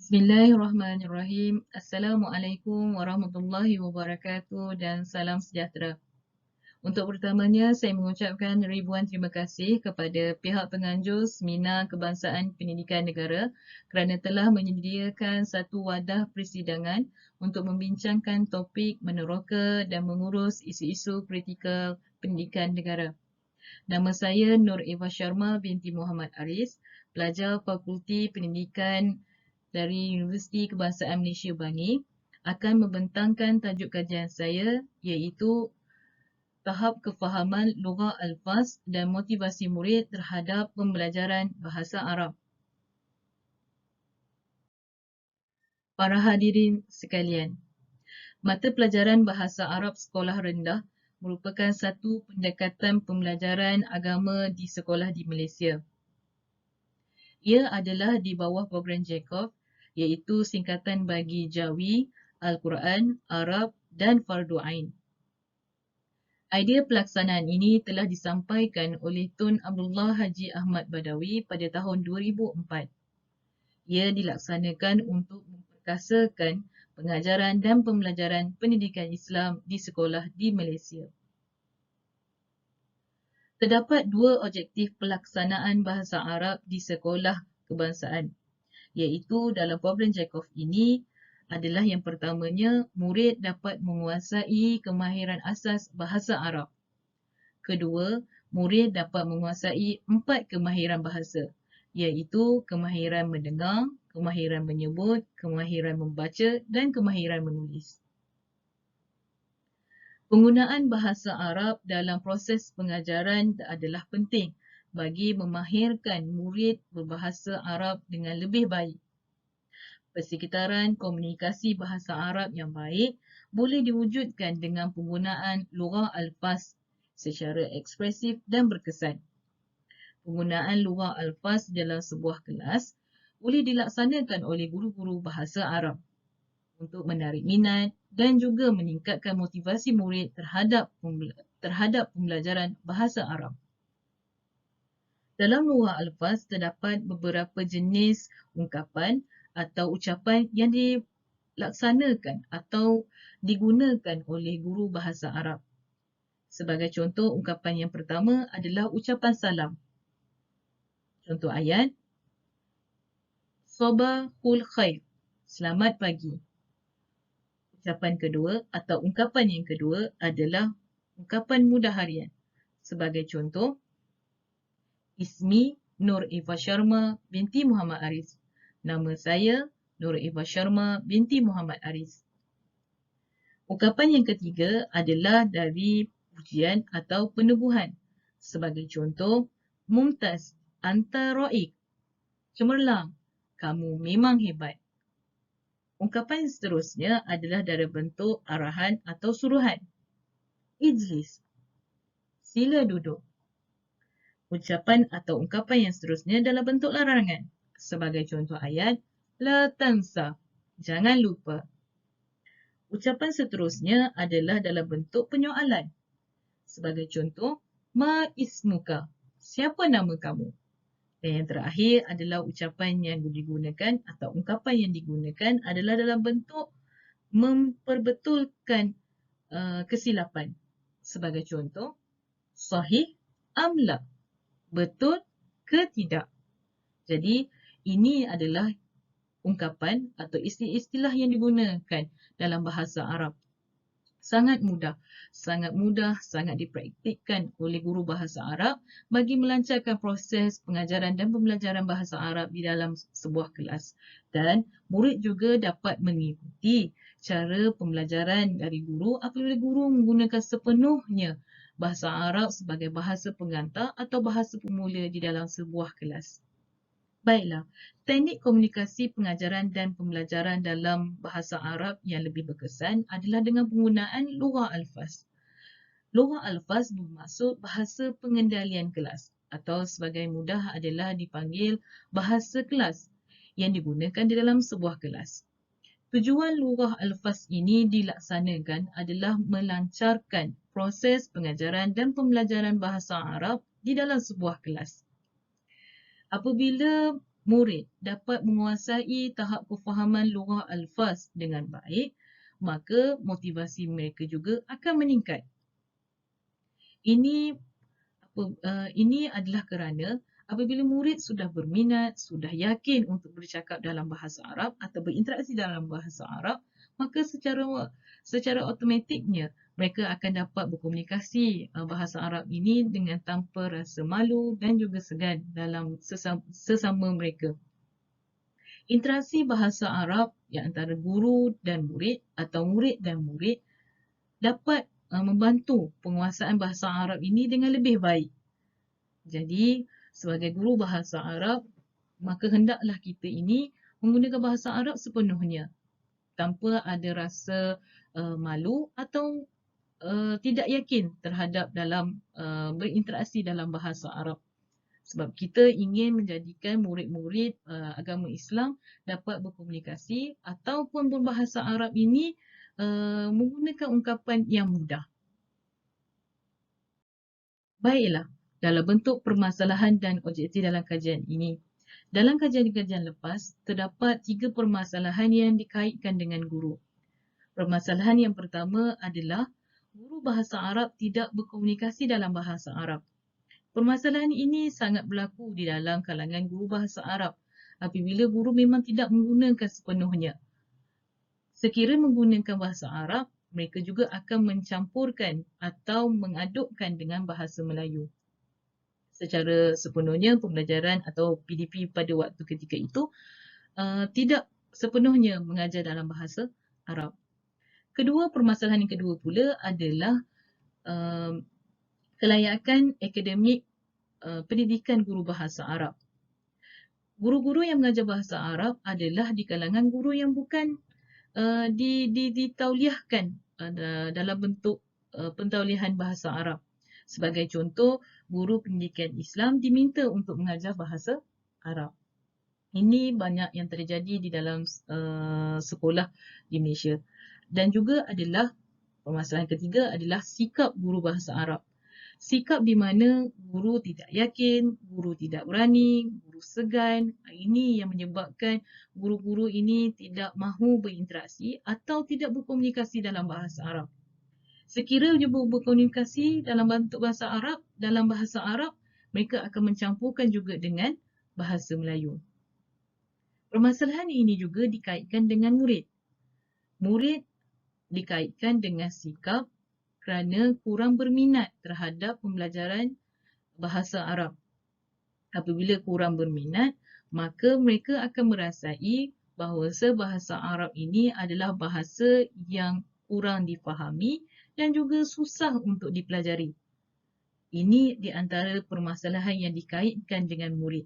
Bismillahirrahmanirrahim. Assalamualaikum warahmatullahi wabarakatuh dan salam sejahtera. Untuk pertamanya, saya mengucapkan ribuan terima kasih kepada pihak penganjur Seminar Kebangsaan Pendidikan Negara kerana telah menyediakan satu wadah persidangan untuk membincangkan topik meneroka dan mengurus isu-isu kritikal pendidikan negara. Nama saya Nur Eva Sharma binti Muhammad Aris, pelajar Fakulti Pendidikan dari Universiti Kebangsaan Malaysia Bangi, akan membentangkan tajuk kajian saya iaitu tahap kefahaman lugah alfaz dan motivasi murid terhadap pembelajaran bahasa Arab. Para hadirin sekalian, mata pelajaran bahasa Arab sekolah rendah merupakan satu pendekatan pembelajaran agama di sekolah di Malaysia. Ia adalah di bawah program Jacob, iaitu singkatan bagi Jawi, Al-Quran, Arab dan Fardu Ain. Idea pelaksanaan ini telah disampaikan oleh Tun Abdullah Haji Ahmad Badawi pada tahun 2004. Ia dilaksanakan untuk memperkasakan pengajaran dan pembelajaran pendidikan Islam di sekolah di Malaysia. Terdapat dua objektif pelaksanaan bahasa Arab di sekolah kebangsaan, iaitu dalam program Jacob ini adalah yang pertamanya, murid dapat menguasai kemahiran asas bahasa Arab. Kedua, murid dapat menguasai 4 kemahiran bahasa, iaitu kemahiran mendengar, kemahiran menyebut, kemahiran membaca dan kemahiran menulis. Penggunaan bahasa Arab dalam proses pengajaran adalah penting bagi memahirkan murid berbahasa Arab dengan lebih baik. Persekitaran komunikasi bahasa Arab yang baik boleh diwujudkan dengan penggunaan lugah alfaz secara ekspresif dan berkesan. Penggunaan lugah alfaz dalam sebuah kelas boleh dilaksanakan oleh guru-guru bahasa Arab untuk menarik minat dan juga meningkatkan motivasi murid terhadap pembelajaran bahasa Arab. Dalam lugah alfaz terdapat beberapa jenis ungkapan atau ucapan yang dilaksanakan atau digunakan oleh guru bahasa Arab. Sebagai contoh, ungkapan yang pertama adalah ucapan salam. Contoh ayat, Sabahul khair, selamat pagi. Ucapan kedua atau ungkapan yang kedua adalah ungkapan mudah harian. Sebagai contoh, Ismi Nur Eva Sharma binti Muhammad Aris. Nama saya Nur Eva Sharma binti Muhammad Aris. Ungkapan yang ketiga adalah dari pujian atau peneguhan. Sebagai contoh, Mumtaz, anta raik. Cemerlang, kamu memang hebat. Ungkapan seterusnya adalah dari bentuk arahan atau suruhan. Ijlis, sila duduk. Ucapan atau ungkapan yang seterusnya dalam bentuk larangan. Sebagai contoh ayat, la tansa, jangan lupa. Ucapan seterusnya adalah dalam bentuk penyoalan. Sebagai contoh, ma ismuka, siapa nama kamu? Dan yang terakhir adalah ucapan yang digunakan atau ungkapan yang digunakan adalah dalam bentuk memperbetulkan kesilapan. Sebagai contoh, sahih amla, betul ke tidak. Jadi, ini adalah ungkapan atau istilah-istilah yang digunakan dalam bahasa Arab. Sangat mudah, sangat dipraktikkan oleh guru bahasa Arab bagi melancarkan proses pengajaran dan pembelajaran bahasa Arab di dalam sebuah kelas. Dan murid juga dapat mengikuti cara pembelajaran dari guru apabila guru menggunakan sepenuhnya bahasa Arab sebagai bahasa pengantar atau bahasa pemula di dalam sebuah kelas. Baiklah, teknik komunikasi pengajaran dan pembelajaran dalam bahasa Arab yang lebih berkesan adalah dengan penggunaan lugah alfaz. Lugah alfaz bermaksud bahasa pengendalian kelas atau sebagai mudah adalah dipanggil bahasa kelas yang digunakan di dalam sebuah kelas. Tujuan lugah alfaz ini dilaksanakan adalah melancarkan proses pengajaran dan pembelajaran bahasa Arab di dalam sebuah kelas. Apabila murid dapat menguasai tahap kefahaman lughah alfaz dengan baik, maka motivasi mereka juga akan meningkat. Ini adalah kerana apabila murid sudah berminat, sudah yakin untuk bercakap dalam bahasa Arab atau berinteraksi dalam bahasa Arab, maka secara automatiknya mereka akan dapat berkomunikasi bahasa Arab ini dengan tanpa rasa malu dan juga segan dalam sesama mereka. Interaksi bahasa Arab yang antara guru dan murid atau murid dan murid dapat membantu penguasaan bahasa Arab ini dengan lebih baik. Jadi, sebagai guru bahasa Arab, maka hendaklah kita ini menggunakan bahasa Arab sepenuhnya tanpa ada rasa malu atau tidak yakin terhadap dalam berinteraksi dalam bahasa Arab. Sebab kita ingin menjadikan murid-murid agama Islam dapat berkomunikasi ataupun berbahasa Arab ini menggunakan ungkapan yang mudah. Baiklah, dalam bentuk permasalahan dan objektif dalam kajian ini. Dalam kajian-kajian lepas, terdapat 3 permasalahan yang dikaitkan dengan guru. Permasalahan yang pertama adalah guru bahasa Arab tidak berkomunikasi dalam bahasa Arab. Permasalahan ini sangat berlaku di dalam kalangan guru bahasa Arab apabila guru memang tidak menggunakan sepenuhnya. Sekira menggunakan bahasa Arab, mereka juga akan mencampurkan atau mengadukkan dengan bahasa Melayu. Secara sepenuhnya pembelajaran atau PDP pada waktu ketika itu tidak sepenuhnya mengajar dalam bahasa Arab. Permasalahan yang kedua pula adalah kelayakan akademik pendidikan guru bahasa Arab. Guru-guru yang mengajar bahasa Arab adalah di kalangan guru yang bukan ditauliahkan dalam bentuk pentauliahan bahasa Arab. Sebagai contoh, guru pendidikan Islam diminta untuk mengajar bahasa Arab. Ini banyak yang terjadi di dalam sekolah di Malaysia. Dan juga adalah permasalahan ketiga adalah sikap guru bahasa Arab. Sikap di mana guru tidak yakin, guru tidak berani, guru segan. Ini yang menyebabkan guru-guru ini tidak mahu berinteraksi atau tidak berkomunikasi dalam bahasa Arab. Sekira dia berkomunikasi dalam bentuk bahasa Arab, mereka akan mencampurkan juga dengan bahasa Melayu. Permasalahan ini juga dikaitkan dengan murid. Murid dikaitkan dengan sikap kerana kurang berminat terhadap pembelajaran bahasa Arab. Apabila kurang berminat, maka mereka akan merasai bahawa bahasa Arab ini adalah bahasa yang kurang difahami dan juga susah untuk dipelajari. Ini di antara permasalahan yang dikaitkan dengan murid.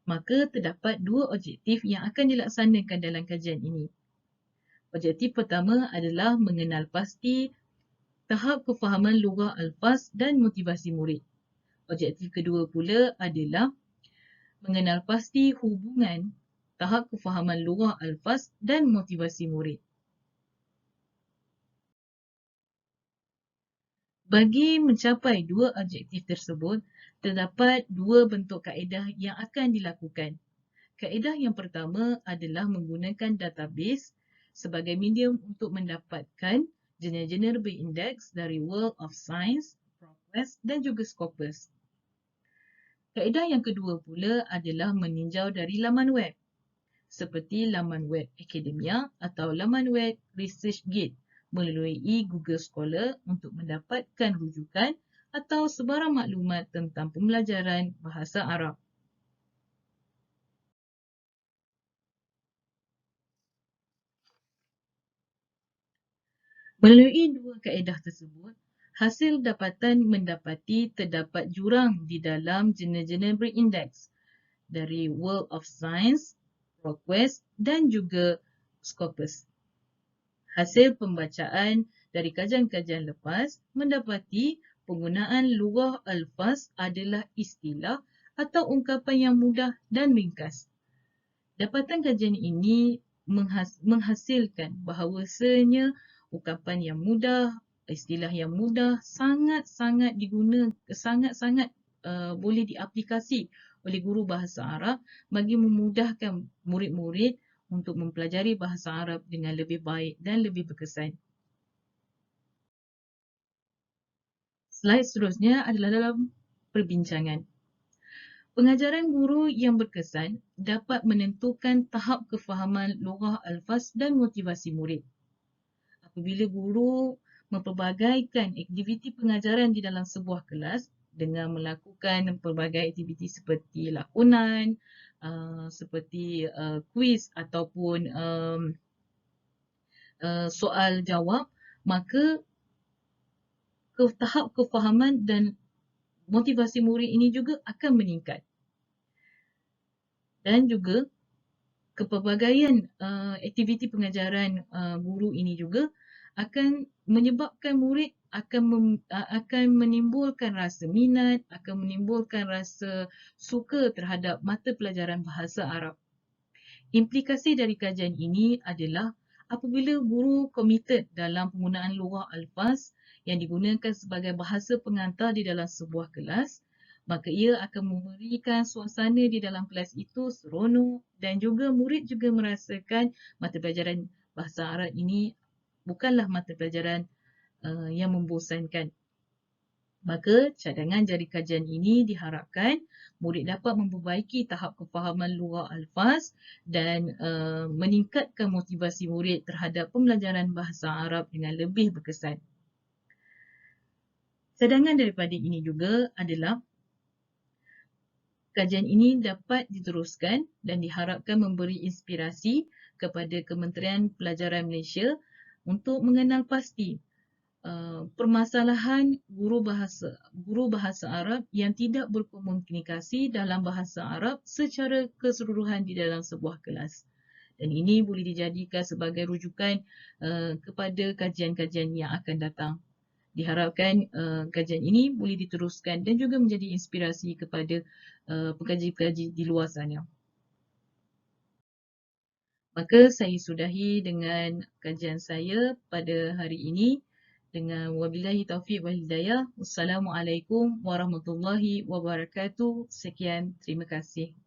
Maka terdapat 2 objektif yang akan dilaksanakan dalam kajian ini. Objektif pertama adalah mengenal pasti tahap kefahaman lughah alfaz dan motivasi murid. Objektif kedua pula adalah mengenal pasti hubungan tahap kefahaman lughah alfaz dan motivasi murid. Bagi mencapai 2 objektif tersebut, terdapat 2 bentuk kaedah yang akan dilakukan. Kaedah yang pertama adalah menggunakan database sebagai medium untuk mendapatkan jurnal-jurnal berindeks dari World of Science, ProQuest dan juga Scopus. Kaedah yang kedua pula adalah meninjau dari laman web seperti laman web akademia atau laman web ResearchGate melalui Google Scholar untuk mendapatkan rujukan atau sebarang maklumat tentang pembelajaran bahasa Arab. Melalui 2 kaedah tersebut, hasil dapatan mendapati terdapat jurang di dalam jurnal-jurnal berindeks dari World of Science, ProQuest dan juga Scopus. Hasil pembacaan dari kajian-kajian lepas mendapati penggunaan lughah alfaz adalah istilah atau ungkapan yang mudah dan ringkas. Dapatan kajian ini menghasilkan bahawasanya ungkapan yang mudah, istilah yang mudah sangat-sangat boleh diaplikasi oleh guru bahasa Arab bagi memudahkan murid-murid untuk mempelajari bahasa Arab dengan lebih baik dan lebih berkesan. Slide seterusnya adalah dalam perbincangan. Pengajaran guru yang berkesan dapat menentukan tahap kefahaman lugah alfaz dan motivasi murid. Apabila guru mempelbagaikan aktiviti pengajaran di dalam sebuah kelas dengan melakukan pelbagai aktiviti seperti lakonan, seperti kuis ataupun soal jawab, maka tahap kefahaman dan motivasi murid ini juga akan meningkat. Dan juga kepelbagaian aktiviti pengajaran guru ini juga akan menyebabkan murid akan menimbulkan rasa minat, akan menimbulkan rasa suka terhadap mata pelajaran bahasa Arab. Implikasi dari kajian ini adalah apabila guru komited dalam penggunaan lugah alfaz yang digunakan sebagai bahasa pengantar di dalam sebuah kelas, maka ia akan memberikan suasana di dalam kelas itu seronok dan juga murid juga merasakan mata pelajaran bahasa Arab ini bukanlah mata pelajaran yang membosankan. Maka cadangan dari kajian ini diharapkan murid dapat memperbaiki tahap kefahaman lugah alfaz dan meningkatkan motivasi murid terhadap pembelajaran bahasa Arab dengan lebih berkesan. Cadangan daripada ini juga adalah kajian ini dapat diteruskan dan diharapkan memberi inspirasi kepada Kementerian Pelajaran Malaysia untuk mengenal pasti permasalahan guru bahasa Arab yang tidak berkomunikasi dalam bahasa Arab secara keseluruhan di dalam sebuah kelas. Dan ini boleh dijadikan sebagai rujukan kepada kajian-kajian yang akan datang. Diharapkan kajian ini boleh diteruskan dan juga menjadi inspirasi kepada pekaji-pekaji di luar sana. Maka saya sudahi dengan kajian saya pada hari ini dengan wabillahi taufiq wal hidayah. Wassalamualaikum warahmatullahi wabarakatuh. Sekian, terima kasih.